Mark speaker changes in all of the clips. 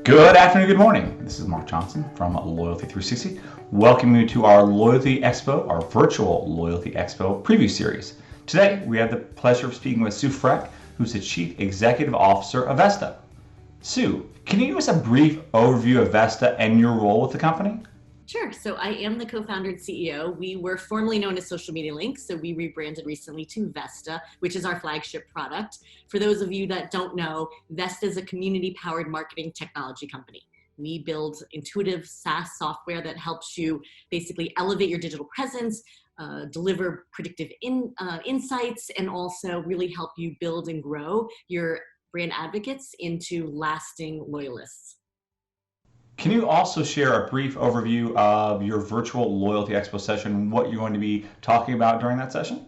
Speaker 1: Good afternoon, good morning. This is Mark Johnson from Loyalty360. Welcome you to our Loyalty Expo, our virtual Loyalty Expo preview series. Today, we have the pleasure of speaking with Sue Frech, who's the Chief Executive Officer of Vesta. Sue, can you give us a brief overview of Vesta and your role with the company?
Speaker 2: Sure. So I am the co-founder and CEO. We were formerly known as Social Media Links, so we rebranded recently to Vesta, which is our flagship product. For those of you that don't know, Vesta is a community-powered marketing technology company. We build intuitive SaaS software that helps you basically elevate your digital presence, deliver predictive insights, and also really help you build and grow your brand advocates into lasting loyalists.
Speaker 1: Can you also share a brief overview of your virtual Loyalty Expo session, what you're going to be talking about during that session?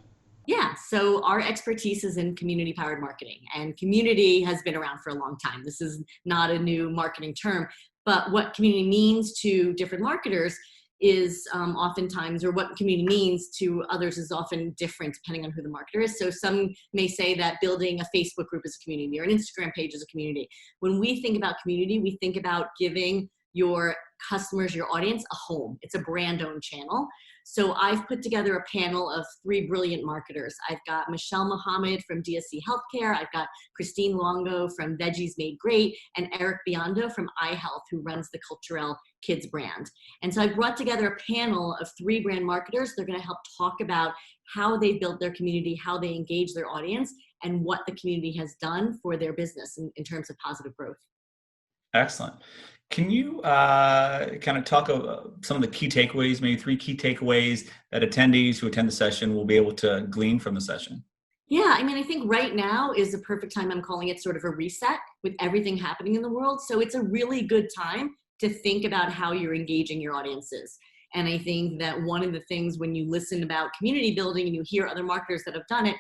Speaker 2: Yeah, so our expertise is in community-powered marketing, and community has been around for a long time. This is not a new marketing term, but what community means to different marketers is oftentimes, or what community means to others is often different depending on who the marketer is. So some may say that building a Facebook group is a community or an Instagram page is a community. When we think about community, we think about giving your customers, your audience, a home. It's a brand-owned channel. So I've put together a panel of 3 brilliant marketers. I've got Michelle Mohammed from DSE Healthcare. I've got Christine Longo from Veggies Made Great, and Eric Biondo from iHealth, who runs the Culturelle Kids brand. And so I've brought together a panel of 3 brand marketers. They're going to help talk about how they built their community, how they engage their audience, and what the community has done for their business in terms of positive growth.
Speaker 1: Excellent. Can you kind of talk about some of the key takeaways, maybe 3 key takeaways that attendees who attend the session will be able to glean from the session?
Speaker 2: Yeah, I mean, I think right now is the perfect time. I'm calling it sort of a reset with everything happening in the world. So it's a really good time to think about how you're engaging your audiences. And I think that one of the things when you listen about community building and you hear other marketers that have done it,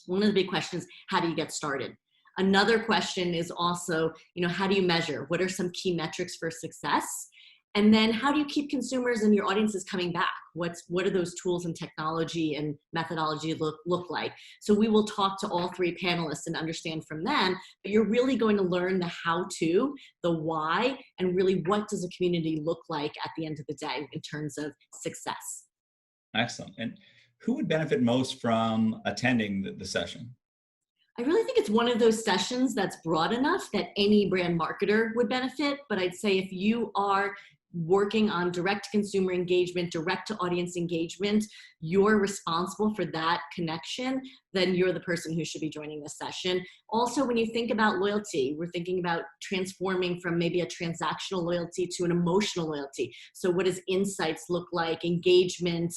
Speaker 2: one of the big questions, how do you get started? Another question is also, how do you measure? What are some key metrics for success? And then how do you keep consumers and your audiences coming back? What are those tools and technology and methodology look like? So we will talk to all 3 panelists and understand from them, but you're really going to learn the how-to, the why, and really what does a community look like at the end of the day in terms of success.
Speaker 1: Excellent. And who would benefit most from attending the session?
Speaker 2: I really think it's one of those sessions that's broad enough that any brand marketer would benefit. But I'd say if you are working on direct consumer engagement, direct to audience engagement, you're responsible for that connection, then you're the person who should be joining this session. Also, when you think about loyalty, we're thinking about transforming from maybe a transactional loyalty to an emotional loyalty. So what does insights look like, engagement,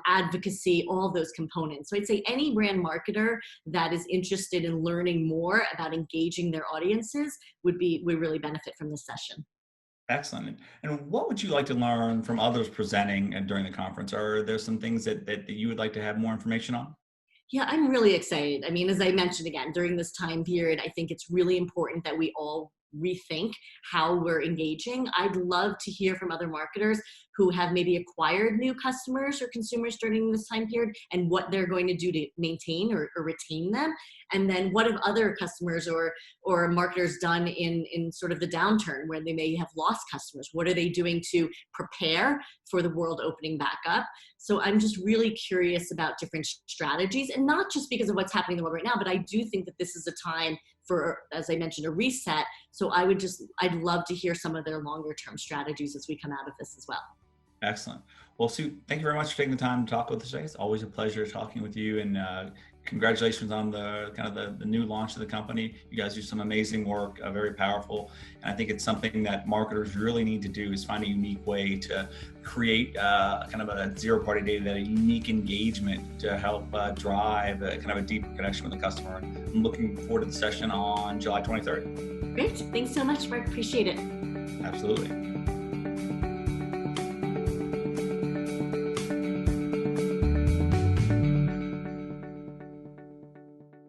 Speaker 2: advocacy, all those components. So I'd say any brand marketer that is interested in learning more about engaging their audiences would really benefit from this session.
Speaker 1: Excellent. And what would you like to learn from others presenting during the conference? Are there some things that you would like to have more information on?
Speaker 2: Yeah, I'm really excited. I mean, as I mentioned again, during this time period, I think it's really important that we all rethink how we're engaging. I'd love to hear from other marketers who have maybe acquired new customers or consumers during this time period and what they're going to do to maintain or retain them. And then what have other customers or marketers done in sort of the downturn where they may have lost customers? What are they doing to prepare for the world opening back up? So I'm just really curious about different strategies, and not just because of what's happening in the world right now, but I do think that this is a time for, as I mentioned, a reset. So I'd love to hear some of their longer term strategies as we come out of this as well.
Speaker 1: Excellent. Well, Sue, thank you very much for taking the time to talk with us today. It's always a pleasure talking with you, and congratulations on the new launch of the company. You guys do some amazing work, very powerful. And I think it's something that marketers really need to do, is find a unique way to create kind of a zero party data, a unique engagement to help drive kind of a deeper connection with the customer. I'm looking forward to the session on July 23rd.
Speaker 2: Great. Thanks so much, Mark. Appreciate it.
Speaker 1: Absolutely.